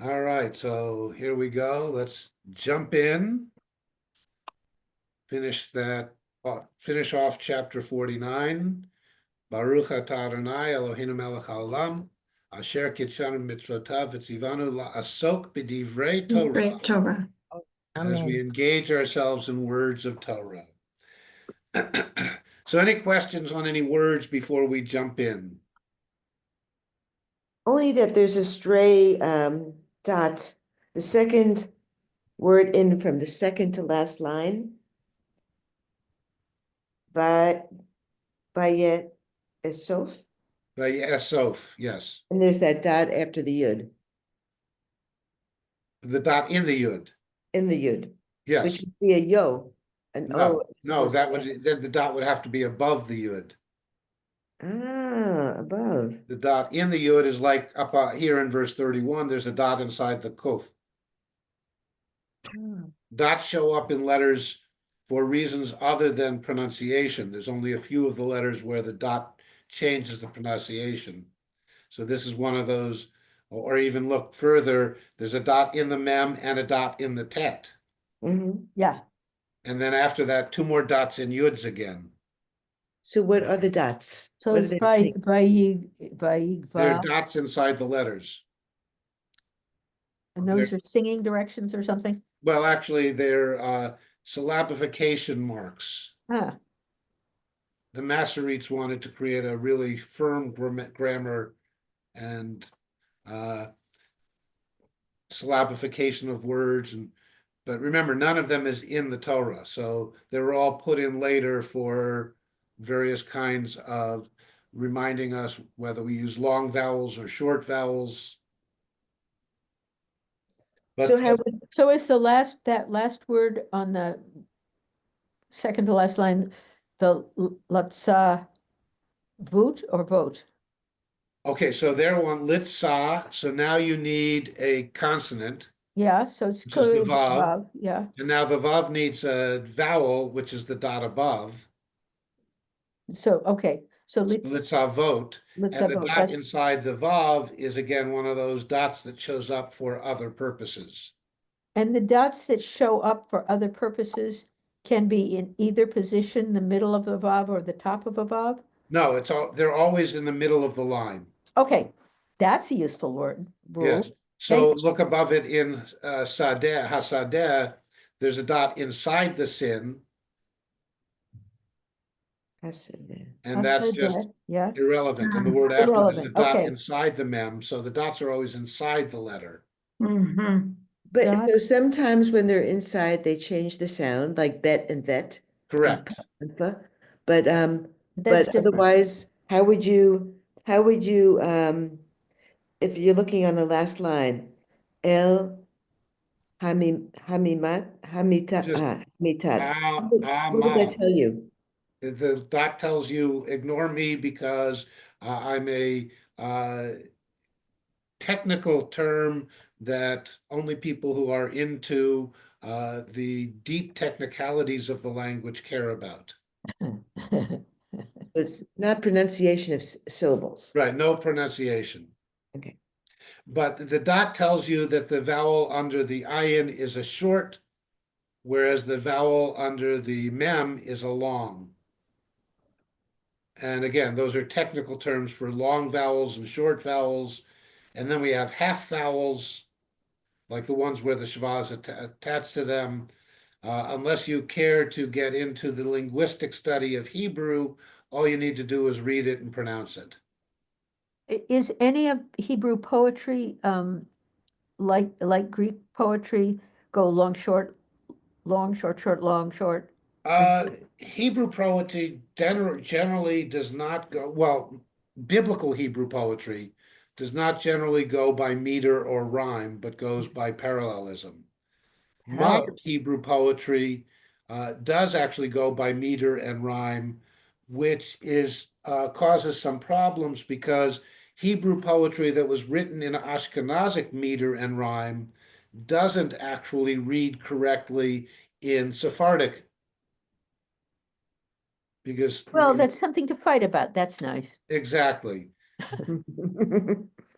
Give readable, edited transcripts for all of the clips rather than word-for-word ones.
All right, so here we go. Let's jump in. Finish off chapter 49. Baruch atah Adonai Eloheinu melech haolam, asher kitshanu mitzvotav v'tzivanu la'asok b'divrei Torah, Great Torah. as we engage ourselves in words of Torah. So any questions on any words before we jump in? Only that there's a stray dot, the second word in from the second to last line. But Bayet Esof, Esof, yes. and there's that dot after the yud, The dot in the yud, in the yud, yes. which would be a yo, an No, o. no, then the dot would have to be above the yud. Above. The dot in the yud is like up here in verse 31, there's a dot inside the kuf. Dots show up in letters for reasons other than pronunciation. There's only a few of the letters where the dot changes the pronunciation. So this is one of those, or even look further, there's a dot in the mem and a dot in the tet. Yeah. And then after that, two more dots in yuds again. So what are the dots? So What it's do they mean? There are dots inside the letters. And those are singing directions or something? Well, actually, they're syllabification marks. Ah, The Masoretes wanted to create a really firm grammar and syllabification of words, but remember, none of them is in the Torah, so they were all put in later for various kinds of reminding us whether we use long vowels or short vowels. But so is that last word on the second to last line, the latsa voot or vote? okay, so there one litsa, so now you need a consonant. Yeah, so it's Which is the vav. vav, yeah. And now the vav needs a vowel, which is the dot above. So, okay, so Litsa vote. And the dot inside the vav is again one of those dots that shows up for other purposes. And the dots that show up for other purposes can be in either position, the middle of the vav or the top of a vav? No, they're always in the middle of the line. Okay, that's a useful word. Rule. Yes. So look above it in sadeh, hasadeh, there's a dot inside the sin. And that's just irrelevant. And the word after there's a dot inside the mem, so the dots are always inside the letter. But so sometimes when they're inside, they change the sound, like bet and vet. Correct. But otherwise, how would you if you're looking on the last line, El Hamitat. What would that tell you? The dot tells you ignore me because I'm a technical term that only people who are into the deep technicalities of the language care about. So it's not pronunciation of syllables. Right, no pronunciation. Okay. But the dot tells you that the vowel under the ayin is a short, whereas the vowel under the mem is a long. And again, those are technical terms for long vowels and short vowels. And then we have half vowels, like the ones where the shva is attached to them. Unless you care to get into the linguistic study of Hebrew, all you need to do is read it and pronounce it. Is any of Hebrew poetry like Greek poetry go long, short, short, long, short? Hebrew poetry generally does not go, well, biblical Hebrew poetry does not generally go by meter or rhyme, but goes by parallelism. Modern Hebrew poetry does actually go by meter and rhyme, which is causes some problems because Hebrew poetry that was written in Ashkenazic meter and rhyme doesn't actually read correctly in Sephardic. Because that's something to fight about. That's nice. Exactly.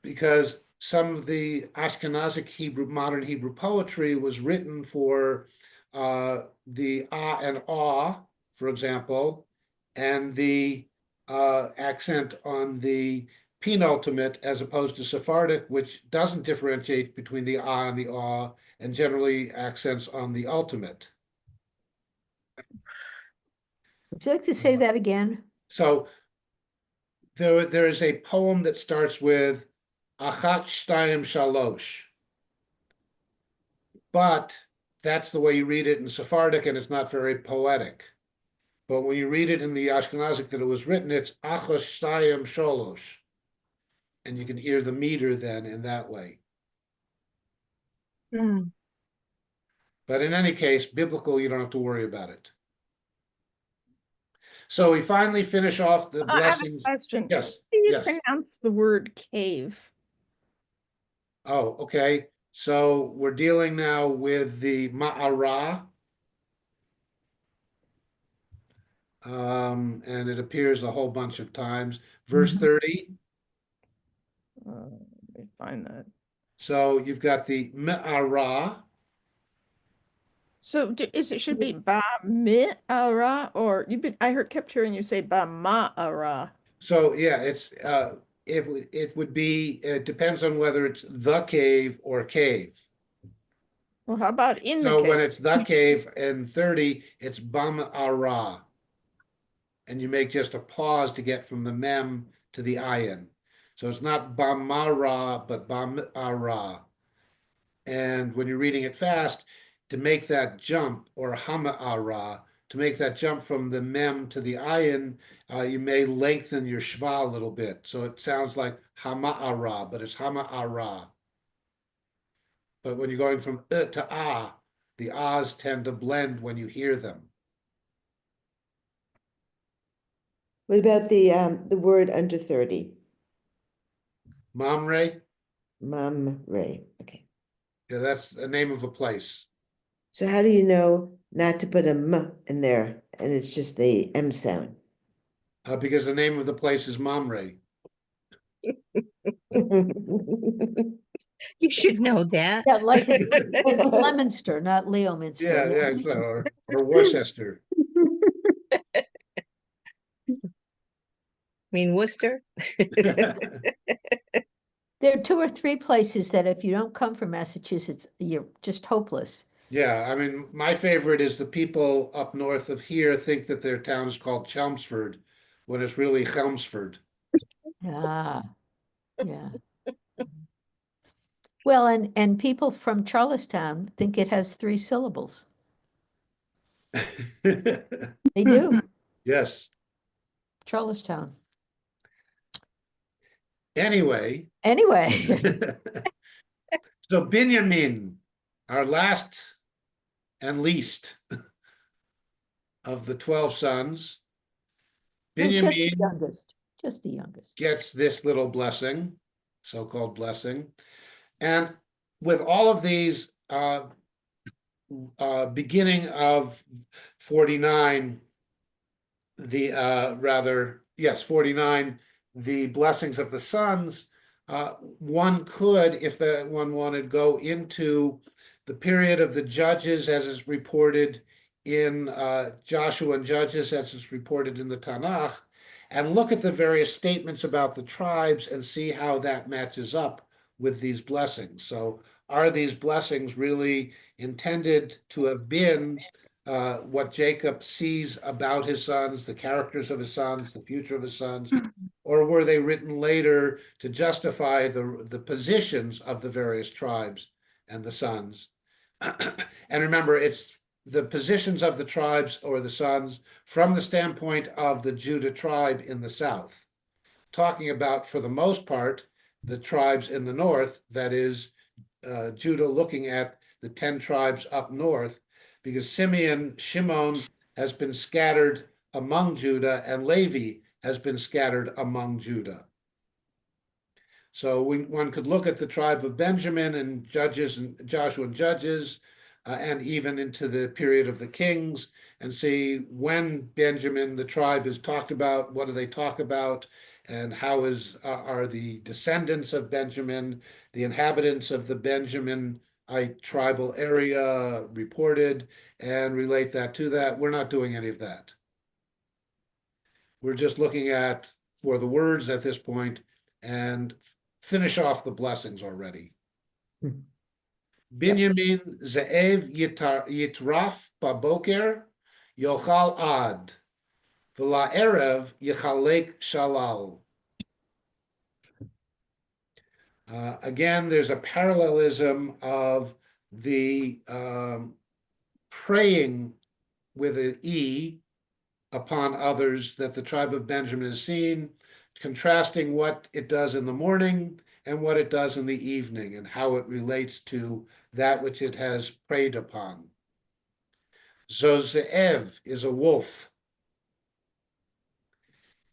Because some of the Ashkenazic Hebrew, modern Hebrew poetry was written for the ah and ah, for example, and the accent on the penultimate, as opposed to Sephardic, which doesn't differentiate between the ah and the ah, and generally accents on the ultimate. Would you like to say that again? So there is a poem that starts with Achat Shtayim Shalosh, but that's the way you read it in Sephardic, and it's not very poetic. But when you read it in the Ashkenazic that it was written, it's Achos Shtayim Shalosh, and you can hear the meter then in that way. Mm. But in any case, biblical, you don't have to worry about it. So we finally finish off the I have a blessings. question. Yes, How do you yes. pronounce the word cave? Oh, okay. So we're dealing now with the Ma'ara. And it appears a whole bunch of times. Verse 30. Let me find that. So you've got the Ma'ara. So it should be ba mi'ara, or I kept hearing you say ba ma'ara. So yeah, it would be, it depends on whether it's the cave or cave. Well, how about in the So when cave? it's the cave in 30, it's Bam'ara. And you make just a pause to get from the mem to the ayin. So it's not Bam'ara, but Bam'ara. And when you're reading it fast, to make that jump, or Hama'ara, to make that jump from the mem to the ayin, you may lengthen your shva a little bit. So it sounds like Hama'ara, but it's Hama'ara. But when you're going from to ah, the ahs tend to blend when you hear them. What about the word under 30? Mamre, Mamre. Okay. yeah, that's the name of a place. So how do you know not to put a m in there and it's just the m sound? Because the name of the place is Mamre. You should know that. Yeah, like Leominster, not Leominster. Yeah, or Worcester. I mean, Worcester. There are 2 or 3 places that if you don't come from Massachusetts, you're just hopeless. Yeah, I mean, my favorite is the people up north of here think that their town is called Chelmsford, when it's really Chelmsford. Ah, yeah. Well, and people from Charlestown think it has 3 syllables. They do, Yes. Charlestown. Anyway, Anyway, so Binyamin, our last and least of the 12 sons, no, just the Binyamin youngest, just the youngest. gets this little blessing, so-called blessing. And with all of these, beginning of 49, 49, the blessings of the sons, one could, if one wanted, go into the period of the judges as is reported in Joshua and Judges, as is reported in the Tanakh, and look at the various statements about the tribes and see how that matches up with these blessings. So are these blessings really intended to have been what Jacob sees about his sons, the characters of his sons, the future of his sons, or were they written later to justify the positions of the various tribes and the sons? And remember, it's the positions of the tribes or the sons from the standpoint of the Judah tribe in the south, talking about, for the most part, the tribes in the north, that is, Judah looking at the 10 tribes up north, because Shimon has been scattered among Judah, and Levi has been scattered among Judah. So one could look at the tribe of Benjamin and Judges and Joshua and Judges, and even into the period of the kings, and see when Benjamin, the tribe, is talked about, what do they talk about, and how are the descendants of Benjamin, the inhabitants of the Benjaminite tribal area reported, and relate that to that. We're not doing any of that. We're just looking at for the words at this point and finish off the blessings already. Binyamin ze'ev yitraf baboker yochal ad v'la erev yichalek shalal. Again, there's a parallelism of the praying with an E upon others that the tribe of Benjamin has seen, contrasting what it does in the morning and what it does in the evening and how it relates to that which it has preyed upon. Zozeev is a wolf.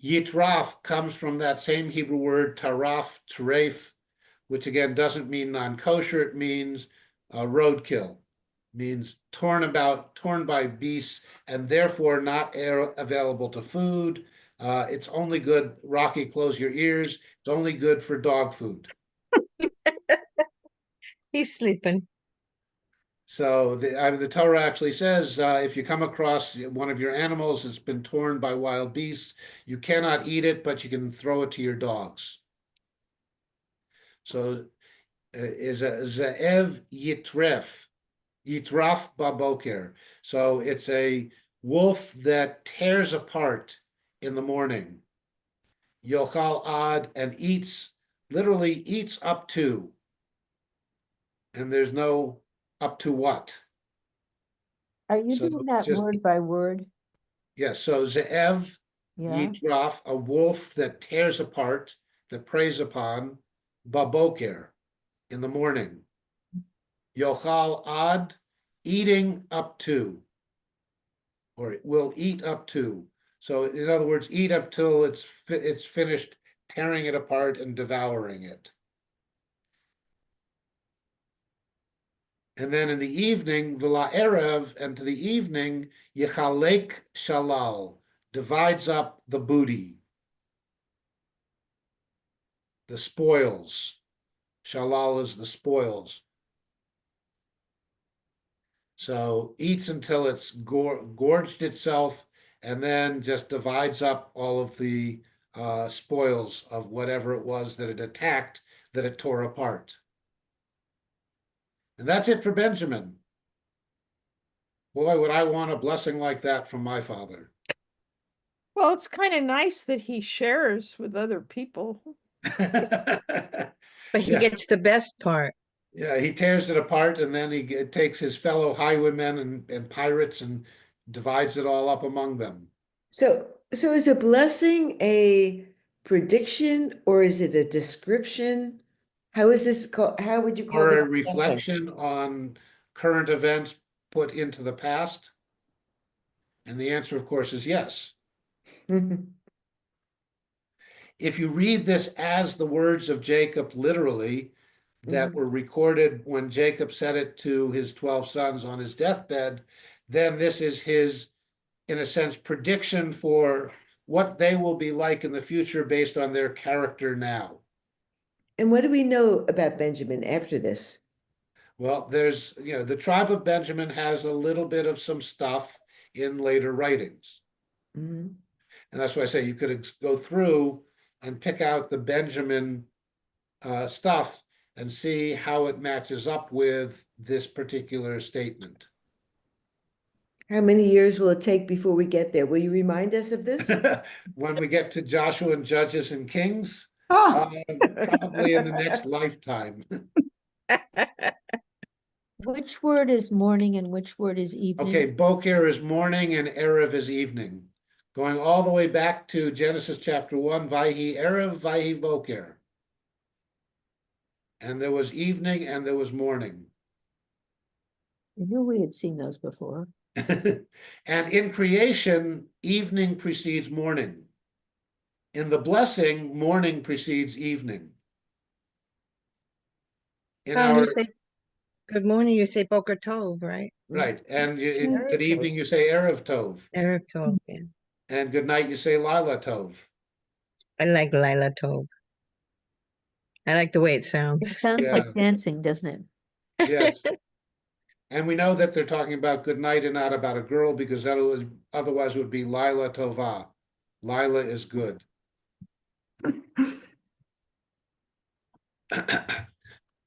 Yitraf comes from that same Hebrew word, taraf, treif, which again doesn't mean non-kosher, it means roadkill, means torn by beasts, and therefore not available to food. It's only good, Rocky, close your ears, it's only good for dog food. He's sleeping. So the Torah actually says, if you come across one of your animals that's been torn by wild beasts, you cannot eat it, but you can throw it to your dogs. So is a ze'ev yitraf baboker. So it's a wolf that tears apart in the morning. Yochal ad, and eats, literally eats up to. And there's no up to what. Are you So doing that just- word by word? Yes, so ze'ev Yeah, yitraf, a wolf that tears apart, that preys upon, baboker, in the morning. Yochal ad, eating up to, or it will eat up to. So in other words, eat up till it's finished tearing it apart and devouring it. And then in the evening, v'la erev, and to the evening, yichalek shalal, divides up the booty, the spoils. Shalal is the spoils. So eats until it's gorged itself, and then just divides up all of the spoils of whatever it was that it attacked, that it tore apart. And that's it for Benjamin. Boy, would I want a blessing like that from my father. Well, it's kind of nice that he shares with other people. But he Yeah. gets the best part. Yeah, he tears it apart, and then he takes his fellow highwaymen and pirates and divides it all up among them. So is a blessing a prediction or is it a description? How is this called? How would you call Or it? a reflection on current events put into the past? And the answer, of course, is yes. If you read this as the words of Jacob literally, that were recorded when Jacob said it to his 12 sons on his deathbed, then this is his, in a sense, prediction for what they will be like in the future based on their character now. And what do we know about Benjamin after this? Well, there's, the tribe of Benjamin has a little bit of some stuff in later writings. Mhm. And that's why I say you could go through and pick out the Benjamin stuff and see how it matches up with this particular statement. How many years will it take before we get there? Will you remind us of this? When we get to Joshua and Judges and Kings, oh, probably in the next lifetime. which word is morning and which word is evening? Okay, Boker is morning and Erev is evening. Going all the way back to Genesis chapter 1, Vayhi Erev, Vayhi Boker. And there was evening and there was morning. I knew we had seen those before. And in creation, evening precedes morning. In the blessing, morning precedes evening. In Oh, our, you say good morning, you say Boker Tov, right? right, and It's good Erev evening, Tov. you say Erev Tov. Erev Tov, yeah. And good night, you say Lila Tov. I like Lila Tove. I like the way it It sounds. sounds Yeah. like dancing, doesn't it? Yes. And we know that they're talking about good night and not about a girl, because that would otherwise would be Lila Tova. Lila is good.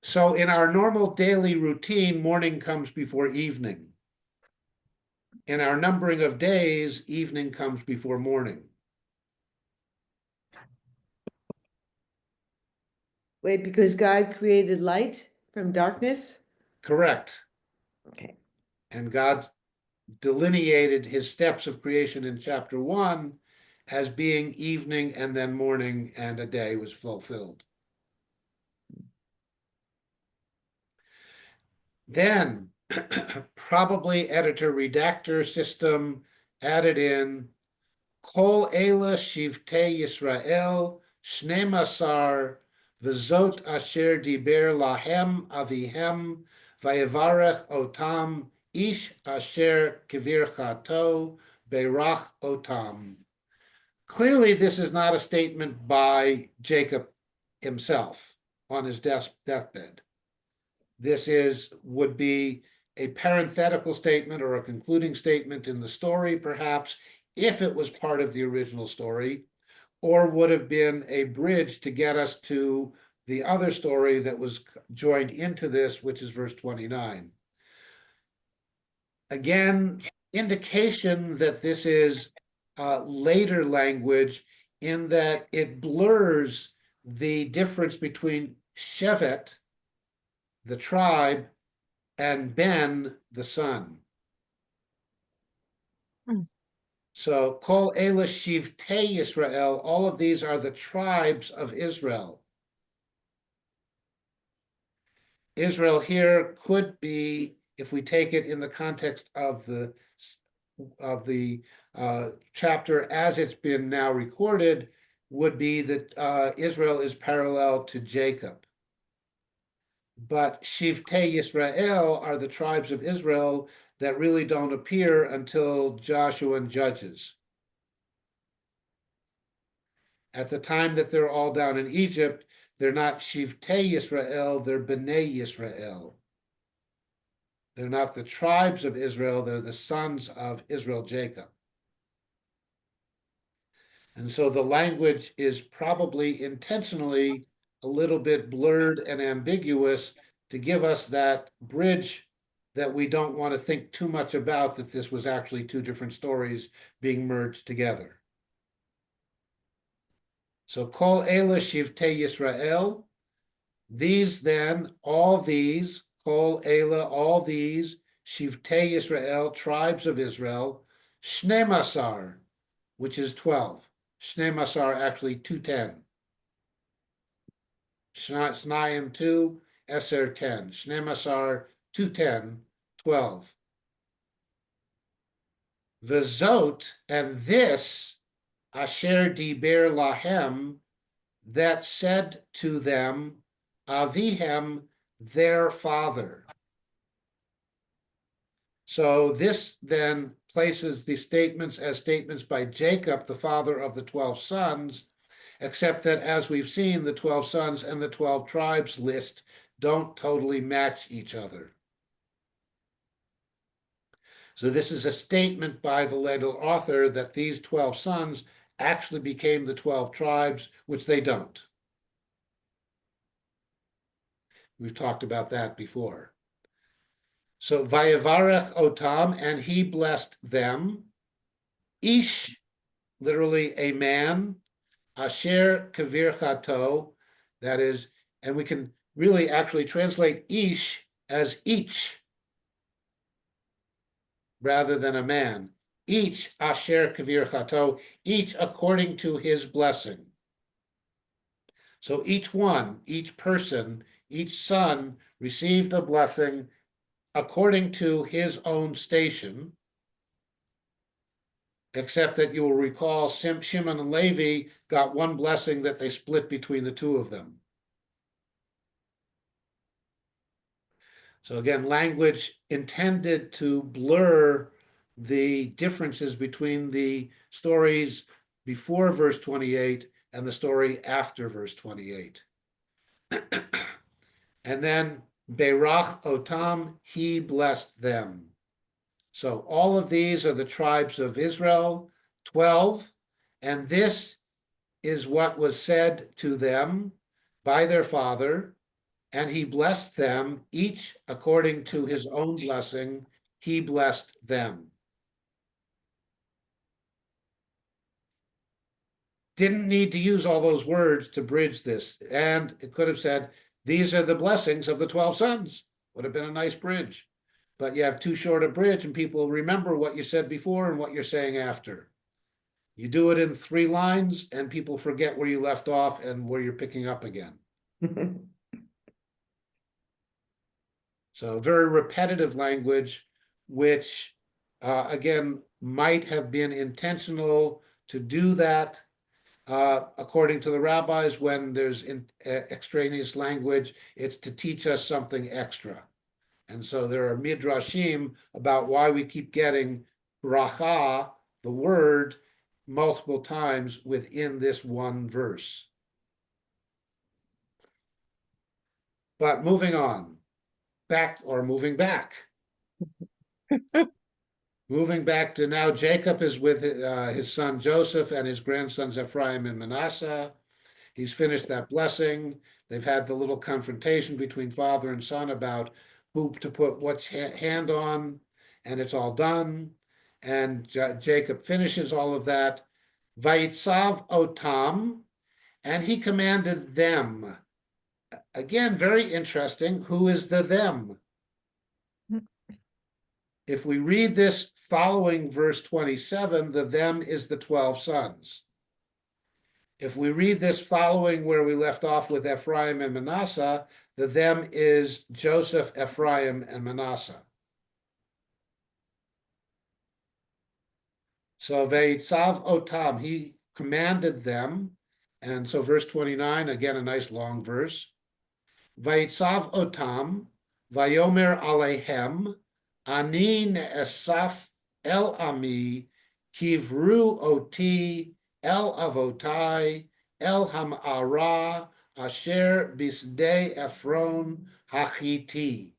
So in our normal daily routine, morning comes before evening. In our numbering of days, evening comes before morning. Wait, because God created light from darkness? Correct. Okay. And God delineated his steps of creation in chapter 1 as being evening and then morning, and a day was fulfilled. Then probably editor redactor system added in Kol Ela Shivtei Yisrael Shnemasar V'zot Asher Diber Lahem Avihem Vayevarech Otam Ish Asher Kivirchato Berach Otam. Clearly, this is not a statement by Jacob himself on his deathbed. This would be a parenthetical statement or a concluding statement in the story, perhaps, if it was part of the original story, or would have been a bridge to get us to the other story that was joined into this, which is verse 29. Again, indication that this is later language in that it blurs the difference between Shevet, the tribe, and Ben, the son. Hmm. So, Kol Ela Shivtei Yisrael, all of these are the tribes of Israel. Israel here could be, if we take it in the context of the chapter as it's been now recorded, would be that Israel is parallel to Jacob. But Shivtei Yisrael are the tribes of Israel that really don't appear until Joshua and Judges. At the time that they're all down in Egypt, they're not Shivtei Yisrael, they're Bnei Yisrael. They're not the tribes of Israel, they're the sons of Israel, Jacob. And so the language is probably intentionally a little bit blurred and ambiguous to give us that bridge that we don't want to think too much about, that this was actually two different stories being merged together. So Kol Ela Shivtei Yisrael, these then, all these, Kol Ela, all these, Shivtei Yisrael, tribes of Israel, Shnemasar, which is 12. Shnemasar, actually 210. Snayim 2, Eser 10. Shnemasar 210, 12. V'zot, and this, Asher Diber Lahem, that said to them, Avihem, their father. So this then places the statements as statements by Jacob, the father of the 12 sons, except that, as we've seen, the 12 sons and the 12 tribes list don't totally match each other. So this is a statement by the later author that these 12 sons actually became the 12 tribes, which they don't. We've talked about that before. So Vayevarech Otam, and he blessed them. Ish, literally a man. Asher Kavirchato, that is, and we can really actually translate Ish as each, rather than a man. Each Asher Kavirchato, each according to his blessing. So each one, each person, each son received a blessing according to his own station, except that you will recall Shimon and Levi got one blessing that they split between the two of them. So again, language intended to blur the differences between the stories before verse 28 and the story after verse 28. And then Berach Otam, he blessed them. So all of these are the tribes of Israel, 12, and this is what was said to them by their father, and he blessed them, each according to his own blessing, he blessed them. Didn't need to use all those words to bridge this, and it could have said, these are the blessings of the 12 sons. Would have been a nice bridge. But you have too short a bridge, and people remember what you said before and what you're saying after. You do it in 3 lines, and people forget where you left off and where you're picking up again. So very repetitive language, which again might have been intentional to do that. According to the rabbis, when there's extraneous language, it's to teach us something extra. And so there are midrashim about why we keep getting bracha, the word, multiple times within this one verse. But moving on, moving back. Moving back to now, Jacob is with his son Joseph and his grandsons Ephraim and Manasseh. He's finished that blessing. They've had the little confrontation between father and son about who to put what hand on, and it's all done. And Jacob finishes all of that. Vayitzav otam, and he commanded them. Again, very interesting. Who is the them? If we read this following verse 27, the them is the 12 sons. If we read this following where we left off with Ephraim and Manasseh, the them is Joseph, Ephraim, and Manasseh. So Ve'itzav otam, he commanded them. And so verse 29, again, a nice long verse. Ve'itzav otam, vayomer alehem, ani ne'esaf el ami, kivru oti el avotai, el ham'ara, asher bisdei Ephron hachiti.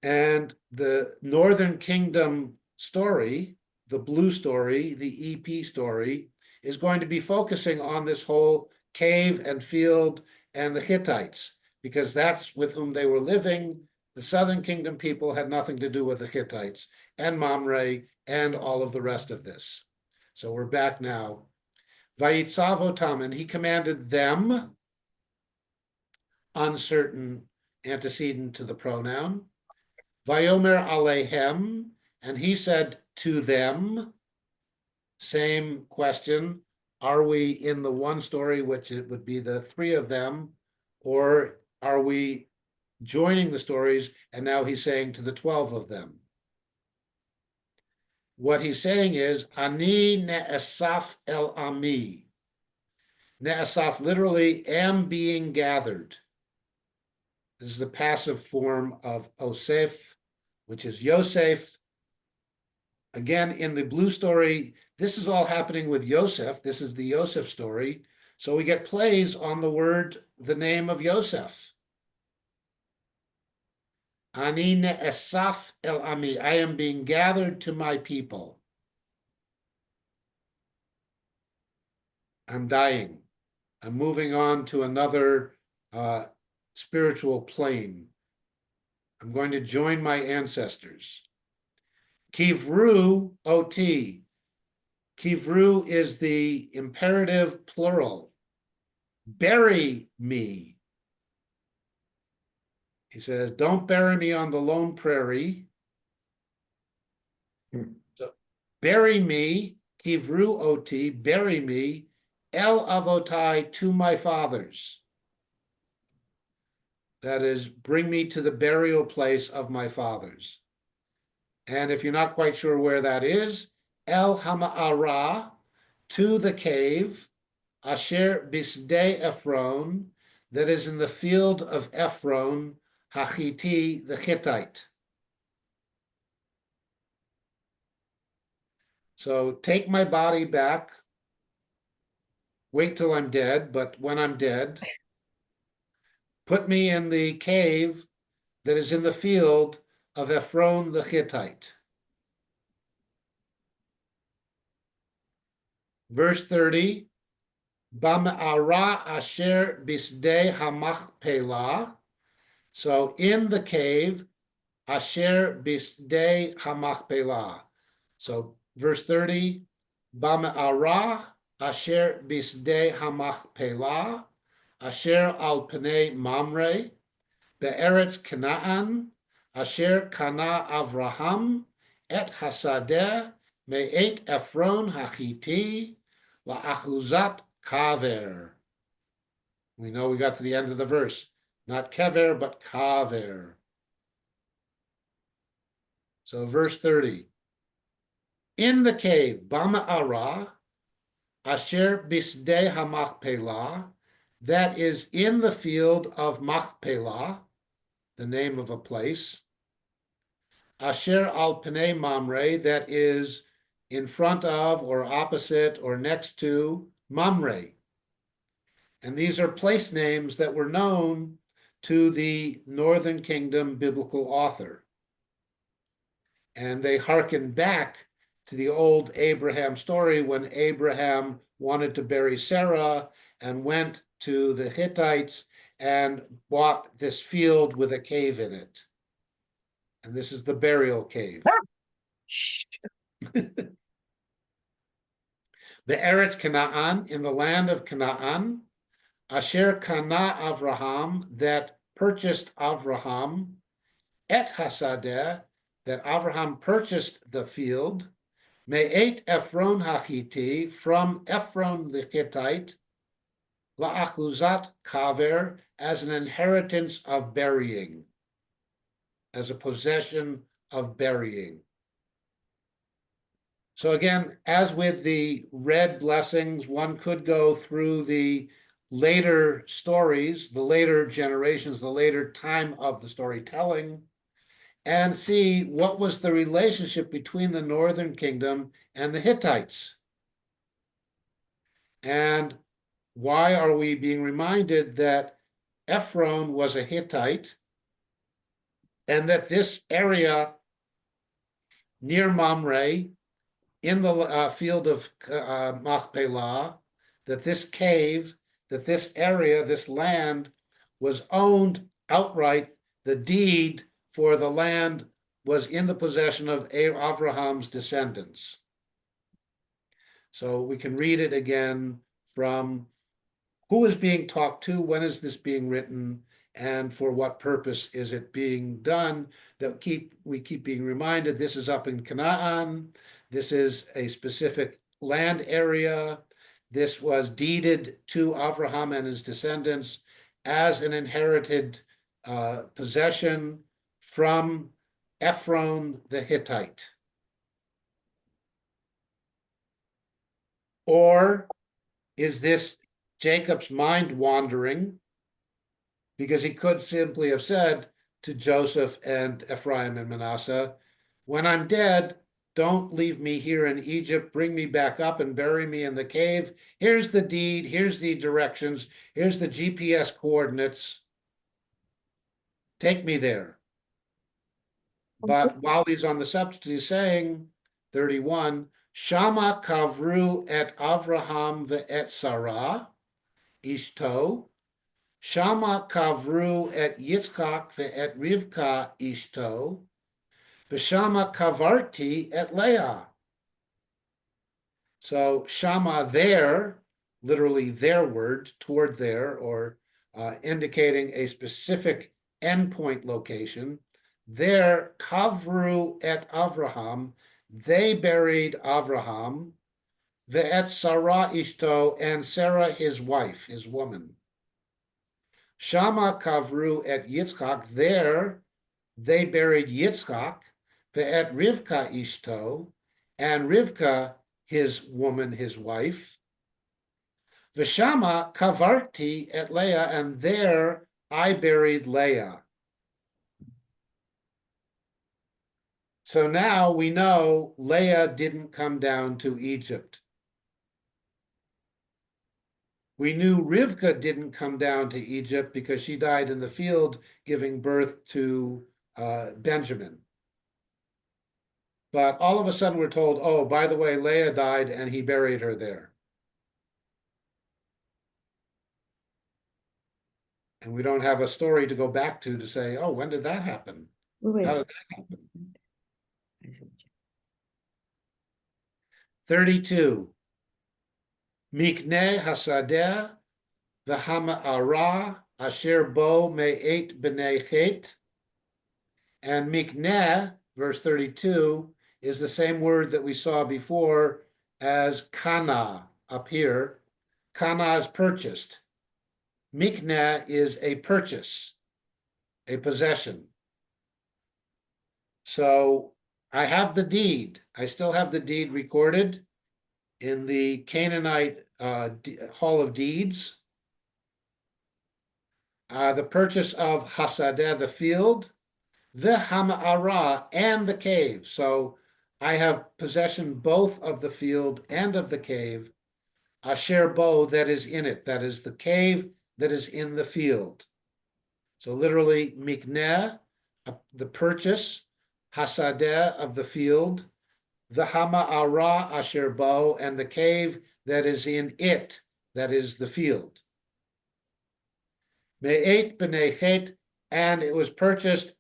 And the Northern Kingdom story, the blue story, the EP story, is going to be focusing on this whole cave and field and the Hittites, because that's with whom they were living. The Southern Kingdom people had nothing to do with the Hittites and Mamre and all of the rest of this. So we're back now. Vayitzav otam, and he commanded them, uncertain antecedent to the pronoun. Vayomer alehem, and he said to them, same question, are we in the one story, which it would be the 3 of them, or are we joining the stories, and now he's saying to the 12 of them? What he's saying is, ani ne'esaf el ami. Ne'esaf literally am being gathered. This is the passive form of osef, which is Yosef. Again, in the blue story, this is all happening with Yosef. This is the Yosef story. So we get plays on the word, the name of Yosef. Ani ne'esaf el ami. I am being gathered to my people. I'm dying. I'm moving on to another spiritual plane. I'm going to join my ancestors. Kivru oti. Kivru is the imperative plural. Bury me. He says, don't bury me on the lone prairie. So, bury me, kivru oti, bury me, el avotai, to my fathers. That is, bring me to the burial place of my fathers. And if you're not quite sure where that is, el hama'ara, to the cave, asher bisdei Ephron, that is in the field of Ephron, Hachiti, the Hittite. So take my body back, wait till I'm dead, but when I'm dead, put me in the cave that is in the field of Ephron the Hittite. Verse 30, Bam'ara asher bisdei hamachpelah. So in the cave, asher bisdei hamachpelah. So verse 30, Bam'ara asher bisdei hamachpelah, asher al pnei Mamre, be'eretz Canaan, asher kana Avraham, et hasadeh, me'et Ephron hachiti, la'achuzat kaver. We know we got to the end of the verse. Not kever, but kaver. So verse 30. In the cave, Bama'ara, asher bisdei hamachpelah, that is in the field of Machpelah, the name of a place. Asher al pnei Mamre, that is in front of or opposite or next to Mamre. And these are place names that were known to the Northern Kingdom biblical author. And they hearken back to the old Abraham story when Abraham wanted to bury Sarah and went to the Hittites and bought this field with a cave in it. And this is the burial cave. The Eretz Canaan, in the land of Canaan, Asher Kana Avraham, that purchased Avraham, et hasadeh, that Avraham purchased the field, me'et Ephron hachiti, from Ephron the Hittite, la'achuzat kaver, as an inheritance of burying, as a possession of burying. So again, as with the red blessings, one could go through the later stories, the later generations, the later time of the storytelling, and see what was the relationship between the Northern Kingdom and the Hittites. And why are we being reminded that Ephron was a Hittite and that this area near Mamre, in the field of Machpelah, that this cave, that this area, this land was owned outright. The deed for the land was in the possession of Abraham's descendants. So we can read it again from who is being talked to, when is this being written, and for what purpose is it being done. That we keep being reminded this is up in Canaan. This is a specific land area. This was deeded to Abraham and his descendants as an inherited possession from Ephron the Hittite. Or is this Jacob's mind wandering? Because he could simply have said to Joseph and Ephraim and Manasseh, when I'm dead, don't leave me here in Egypt. Bring me back up and bury me in the cave. Here's the deed. Here's the directions. Here's the GPS coordinates. Take me there. But while he's on the subject, he's saying, 31, Shama kavru et Avraham ve'et Sarah, ishto. Shama kavru et Yitzchak ve'et Rivka, ishto. B'shama kavarti et Leah. So Shama there, literally their word, toward there, or indicating a specific endpoint location. There, kavru et Avraham, they buried Avraham, ve'et Sarah ishto, and Sarah his wife, his woman. Shama kavru et Yitzchak, there they buried Yitzchak, ve'et Rivka ishto, and Rivka his woman, his wife. V'shama kavarti et Leah, and there I buried Leah. So now we know Leah didn't come down to Egypt. We knew Rivka didn't come down to Egypt because she died in the field giving birth to Benjamin. But all of a sudden we're told, oh, by the way, Leah died and he buried her there. And we don't have a story to go back to say, oh, when did that happen? Wait, How did that happen? 32. Mikneh hasadeh v'hama'ara asher bo me'et b'nei chet. And mikneh, verse 32, is the same word that we saw before as kana up here. Kana is purchased. Mikneh is a purchase, a possession. So I have the deed. I still have the deed recorded in the Canaanite Hall of Deeds. The purchase of Hasadeh, the field, the Hama'ara, and the cave. So I have possession both of the field and of the cave. Asher bo, that is in it. That is the cave that is in the field. So literally, mikneh, the purchase, hasadeh, of the field, the hama'ara asher bo, and the cave that is in it, that is the field. Me'et b'nei chet, and it was purchased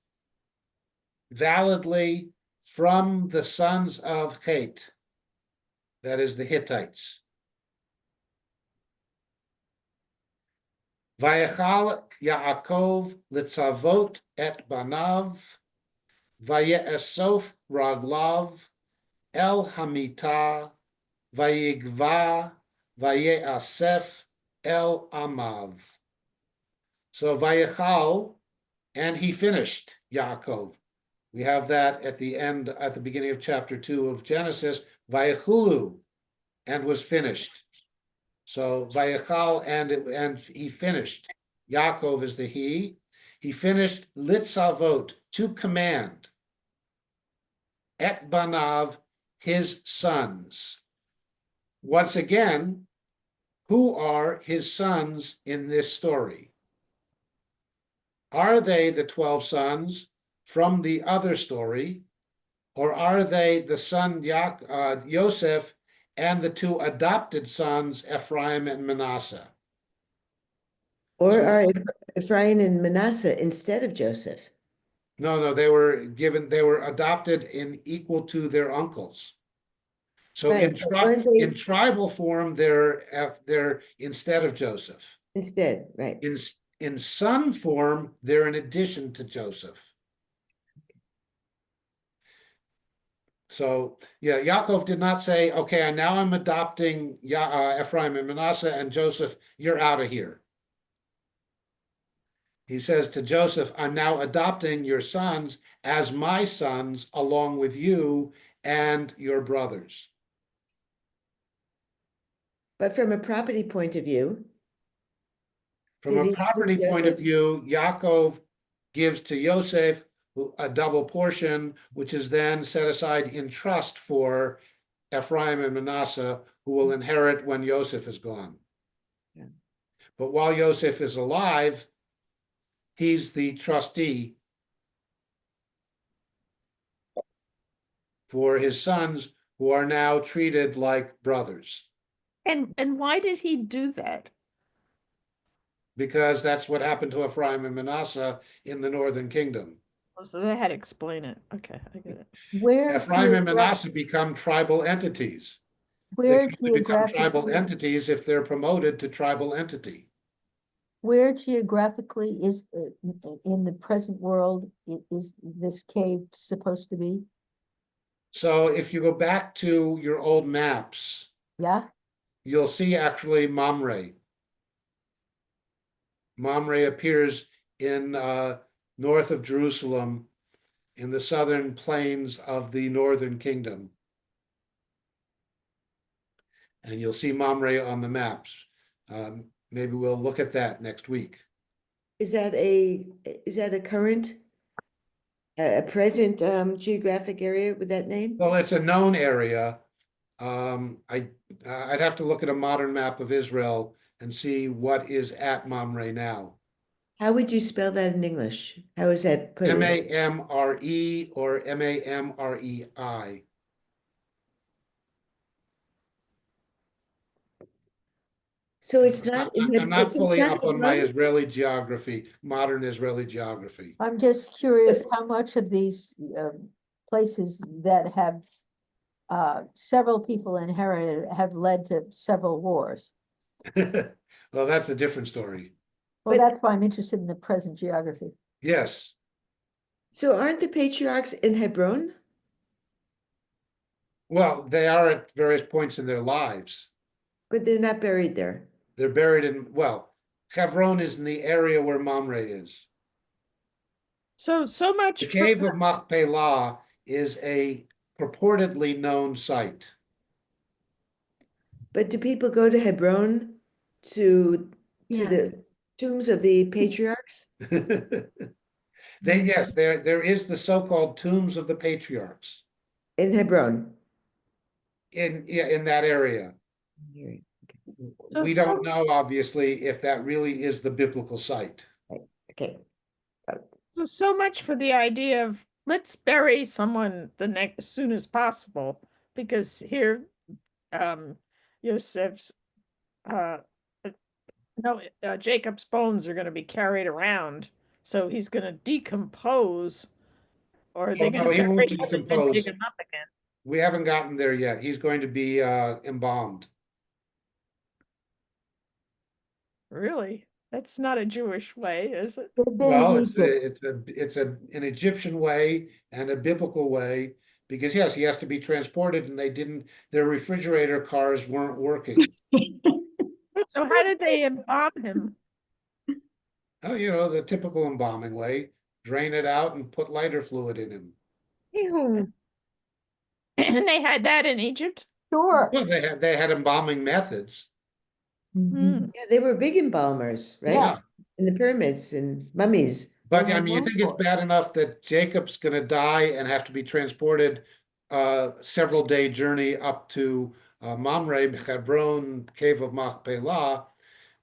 validly from the sons of Chet, that is the Hittites. Vayechal Yaakov litzavot et banav, vaye'esof raglav el hamita, vayigva, vaye'asef el amav. So Vayechal, and he finished, Yaakov. We have that at the end, at the beginning of chapter 2 of Genesis, Vayechulu, and was finished. So Vayechal, and he finished. Yaakov is the he. He finished litzavot, to command, et banav, his sons. Once again, who are his sons in this story? Are they the 12 sons from the other story, or are they the son Yosef and the 2 adopted sons, Ephraim and Manasseh? Or are Ephraim and Manasseh instead of Joseph? No, they were adopted in equal to their uncles. So Right, but weren't they in tribal form, they're instead of Joseph. instead, right? In son form, they're in addition to Joseph. So yeah, Yaakov did not say, okay, now I'm adopting Ephraim and Manasseh, and Joseph, you're out of here. He says to Joseph, I'm now adopting your sons as my sons along with you and your brothers. But from a property point of view, From did a he property include point of Joseph? view, Yaakov gives to Yosef a double portion, which is then set aside in trust for Ephraim and Manasseh, who will inherit when Yosef is gone. Yeah. But while Yosef is alive, he's the trustee for his sons, who are now treated like brothers. And why did he do that? Because that's what happened to Ephraim and Manasseh in the northern kingdom. Oh, so they had to explain it. Okay, I get it. Where Ephraim and Manasseh become tribal entities. They can only become tribal entities if they're promoted to tribal entity. Where geographically is in the present world is this cave supposed to be? So if you go back to your old maps, Yeah, you'll see actually Mamre. Mamre appears in north of Jerusalem in the southern plains of the northern kingdom. And you'll see Mamre on the maps. Maybe we'll look at that next week. Is that a current, a present geographic area with that name? Well, it's a known area. I'd have to look at a modern map of Israel and see what is at Mamre now. How would you spell that in English? How is that put in? Mamre or Mamrei. So it's not in I'm not so it's fully not up on my Hebron? Israeli geography, modern Israeli geography. I'm just curious how much of these places that have several people inherited have led to several wars. Well, that's a different story. Well, But- that's why I'm interested in the present geography. Yes. So aren't the patriarchs in Hebron? Well, they are at various points in their lives. But they're not buried there. They're buried in, well, Hebron is in the area where Mamre is. So much The for cave of Machpelah is a purportedly known site. But do people go to Hebron to the tombs of the patriarchs? Yes, there is the so-called tombs of the patriarchs In Hebron? in that area. So We don't know, obviously, if that really is the biblical site. Okay. so much for the idea of let's bury someone the next as soon as possible, because here Yosef's Jacob's bones are going to be carried around, so he's going to decompose, or are they Oh, going no, to he won't bury him and then decompose. dig him up again? We haven't gotten there yet. He's going to be embalmed. Really? That's not a Jewish way, is it? They've been Well, in it's Egypt. an Egyptian way and a biblical way, because yes, he has to be transported, and their refrigerator cars weren't working. So how did they embalm him? Oh, the typical embalming way, drain it out and put lighter fluid in him. Ew. And they had that in Egypt? Sure. Well, they had embalming methods. Hmm. Yeah, they were big embalmers, right? Yeah. In the pyramids and mummies. But They I were mean, you known think it's for it. bad enough that Jacob's gonna die and have to be transported several day journey up to Mamre, Hebron, cave of Machpelah.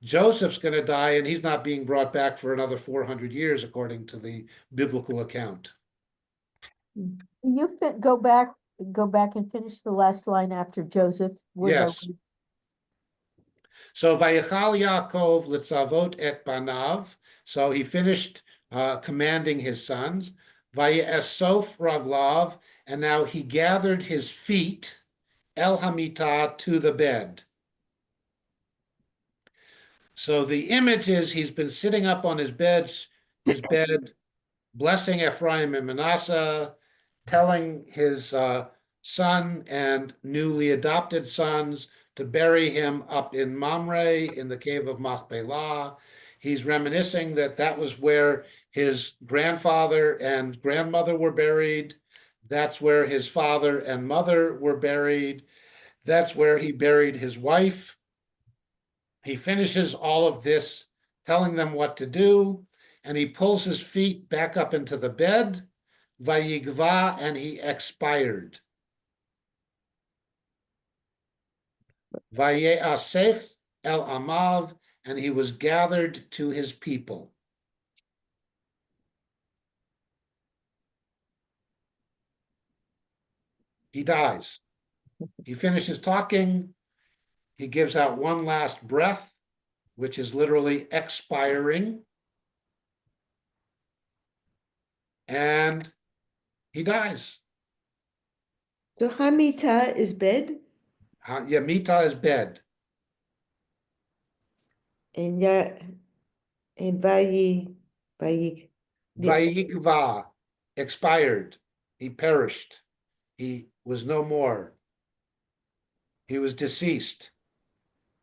Joseph's gonna die, and he's not being brought back for another 400 years, according to the biblical account. You go back and finish the last line after Joseph. Where Yes. So Vayichal Yaakov litzavot et banav. So he finished commanding his sons. Vayesof raglav, and now he gathered his feet el hamitah to the bed. So the image is he's been sitting up on his bed, blessing Ephraim and Manasseh, telling his son and newly adopted sons to bury him up in Mamre in the cave of Machpelah. He's reminiscing that was where his grandfather and grandmother were buried. That's where his father and mother were buried. That's where he buried his wife. He finishes all of this, telling them what to do, and he pulls his feet back up into the bed. Vayigva, and he expired. Vayeasef el amav, and he was gathered to his people. He dies. He finishes talking. He gives out one last breath, which is literally expiring. And he dies. So Hamita is bed, Yamita is bed. and Vayi, Vayigva, expired. He perished. He was no more. He was deceased.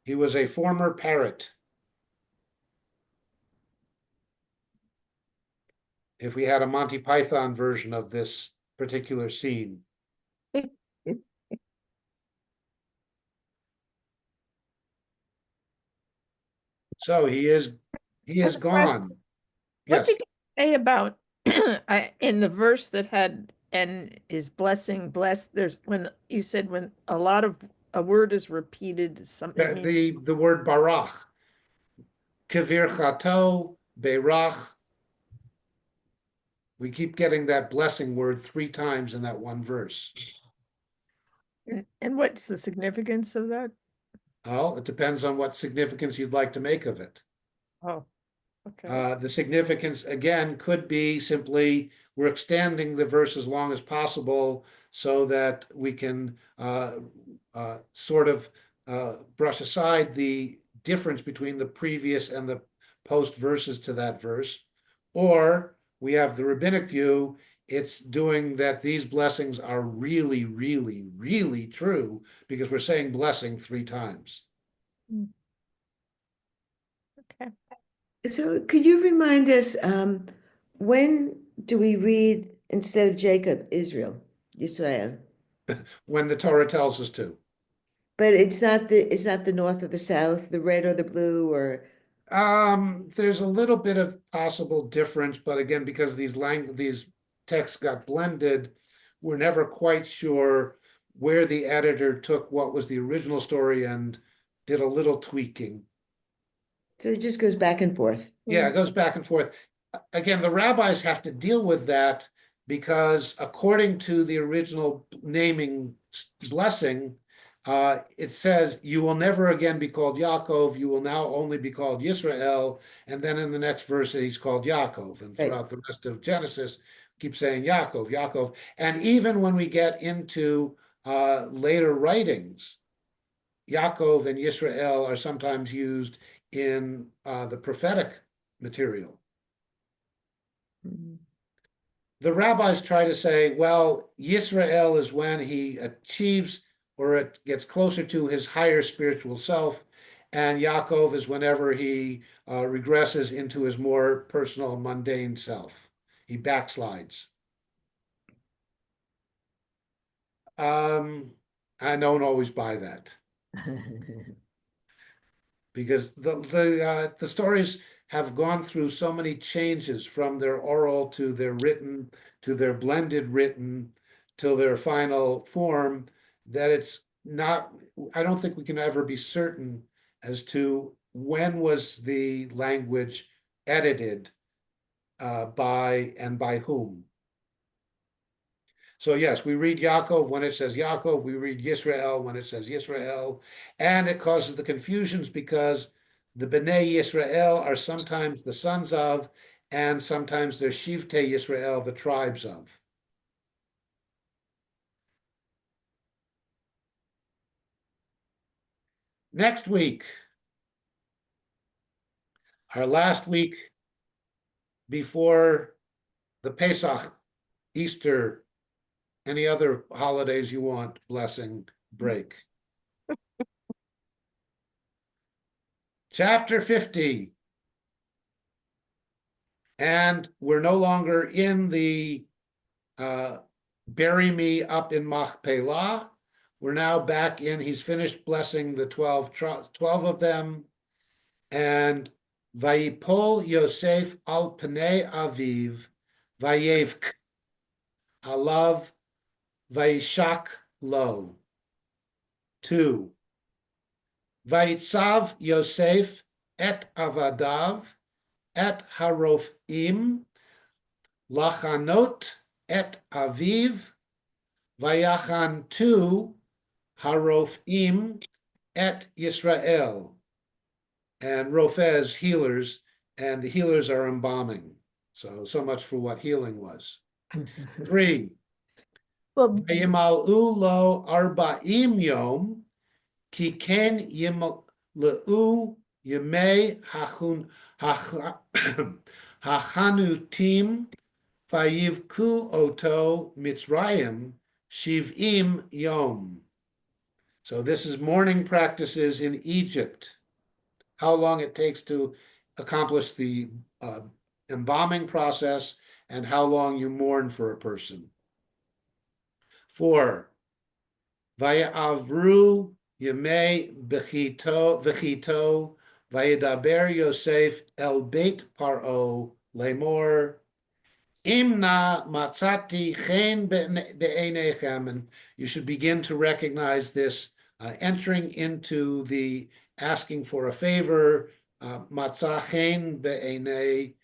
He was a former parrot. If we had a Monty Python version of this particular scene. So he is gone. What's Yes. he gonna say about in the verse that had and is blessing blessed? There's when you said when a word is repeated, something means The word barach. Kivir Beirach. We keep getting that blessing word 3 times in that one verse. And what's the significance of that? Well, it depends on what significance you'd like to make of it. Oh, okay. The significance, again, could be simply we're extending the verse as long as possible so that we can sort of brush aside the difference between the previous and the post verses to that verse. Or we have the rabbinic view, it's doing that these blessings are really, really, really true because we're saying blessing 3 times. Okay. So could you remind us, when do we read instead of Jacob, Israel, Israel? When the Torah tells us to. But it's not the north or the south, the red or the blue, or There's a little bit of possible difference, but again, because these texts got blended, we're never quite sure where the editor took what was the original story and did a little tweaking. so it just goes back and forth. Yeah, it goes back and forth. Again, the rabbis have to deal with that because according to the original naming blessing, it says, you will never again be called Yaakov, you will now only be called Yisrael. And then in the next verse, he's called Yaakov. And Right. throughout the rest of Genesis, keep saying Yaakov, Yaakov. And even when we get into later writings, Yaakov and Yisrael are sometimes used in the prophetic material. Mhm. The rabbis try to say, well, Yisrael is when he achieves or it gets closer to his higher spiritual self, and Yaakov is whenever he regresses into his more personal, mundane self. He backslides. I don't always buy that because the stories have gone through so many changes from their oral to their written to their blended written till their final form that it's not, I don't think we can ever be certain as to when was the language edited by and by whom. So yes, we read Yaakov when it says Yaakov, we read Yisrael when it says Yisrael, and it causes the confusions because the Bnei Yisrael are sometimes the sons of, and sometimes they're Shivtei Yisrael, the tribes of. Next week, our last week before the Pesach, Easter, any other holidays you want, blessing, break. Chapter 50. And we're no longer in the bury me up in Machpelah. We're now back in, he's finished blessing the 12 of them. And Vayipol Yosef al Pnei Aviv, Vayevk, Alav, Vayishak Lo. 2. Vayitzav Yosef et Avadav, et Harofim, Lachanot et Aviv, Vayachan tu Harofim et Yisrael. And Rofez, healers, and the healers are embalming. So much for what healing was. 3. Well, Vayimal'u lo arba'im yom, ki ken yimal'u yemei hachanutim, vayivku oto Mitzrayim, shiv'im yom. So this is mourning practices in Egypt. How long it takes to accomplish the embalming process and how long you mourn for a person. 4. Vayavru yemei v'chito vayedaber Yosef el beit paro lemor imna matzati chen be'enechem. And you should begin to recognize this entering into the asking for a favor Matzah chen be'enei,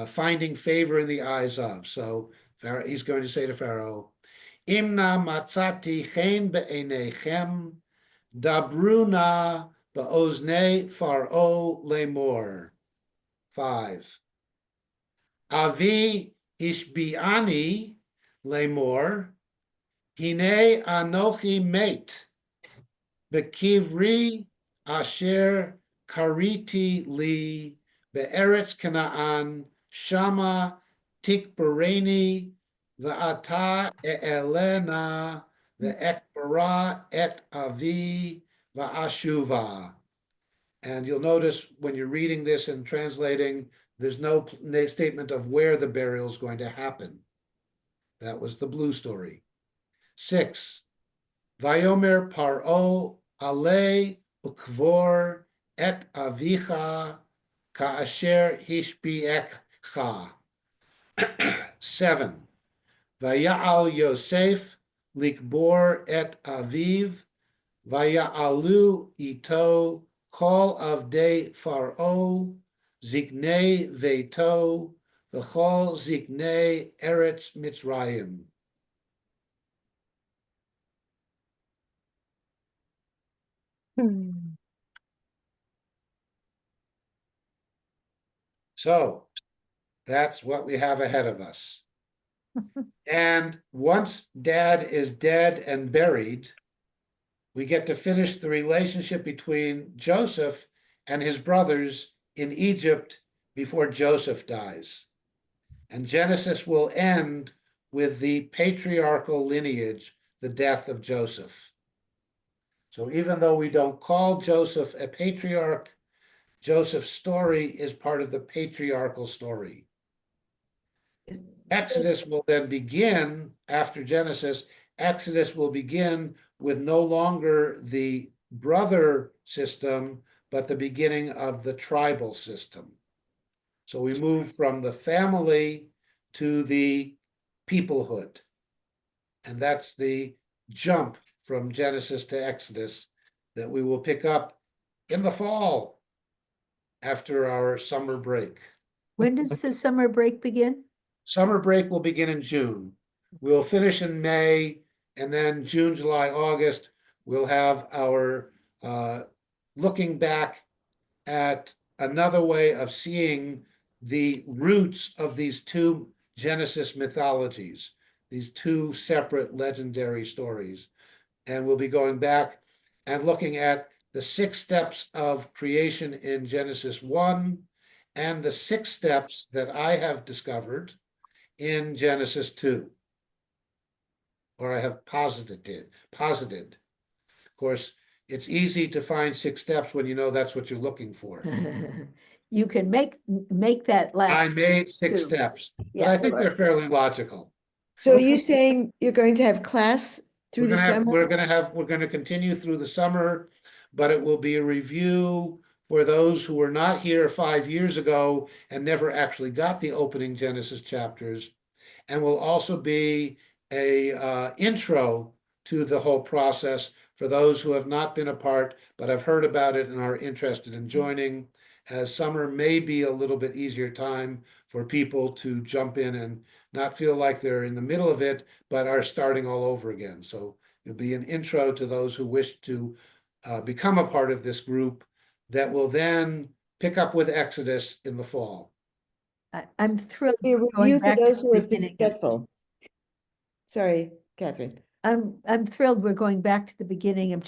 finding favor in the eyes of. So Pharaoh, he's going to say to Pharaoh, Imna matzati chen be'enechem, dabruna be'oznei Pharaoh lemor. 5. Avi ishbiani lemor, hine anochi met, bekivri asher kariti li, be'eretz Canaan, shama tikbereni, ve'ata elena, ve'ekbara et avi, ve'ashuva. And you'll notice when you're reading this and translating, there's no statement of where the burial is going to happen. That was the blue story. 6. Vayomer paro ale ukvor et avicha kaasher hishbiekcha. 7. Vaya'al Yosef likbor et aviv, vaya'alu ito kol of de Pharaoh, ziknei veto, v'chol ziknei eretz Mitzrayim. So that's what we have ahead of us. And once Dad is dead and buried, we get to finish the relationship between Joseph and his brothers in Egypt before Joseph dies. And Genesis will end with the patriarchal lineage, the death of Joseph. So even though we don't call Joseph a patriarch, Joseph's story is part of the patriarchal story. Exodus will then begin after Genesis. Exodus will begin with no longer the brother system, but the beginning of the tribal system. So we move from the family to the peoplehood. And that's the jump from Genesis to Exodus that we will pick up in the fall after our summer break. When does the summer break begin? Summer break will begin in June. We'll finish in May, and then June, July, August, we'll have our looking back at another way of seeing the roots of these two Genesis mythologies, these two separate legendary stories. And we'll be going back and looking at the 6 steps of creation in Genesis 1 and the 6 steps that I have discovered in Genesis 2, or I have posited. Of course, it's easy to find 6 steps when you know that's what you're looking for. You can make that last. I made 6 2. steps, but Yes. I think they're fairly logical. So are you saying you're going to have class through the summer? We're going to continue through the summer, but it will be a review for those who were not here 5 years ago and never actually got the opening Genesis chapters, and will also be a intro to the whole process for those who have not been a part but have heard about it and are interested in joining, as summer may be a little bit easier time for people to jump in and not feel like they're in the middle of it, but are starting all over again. So it'll be an intro to those who wish to become a part of this group that will then pick up with Exodus in the fall. I'm thrilled. Be a going review for back to those the who are beginning of- forgetful. Sorry, Catherine. I'm thrilled we're going back to the beginning of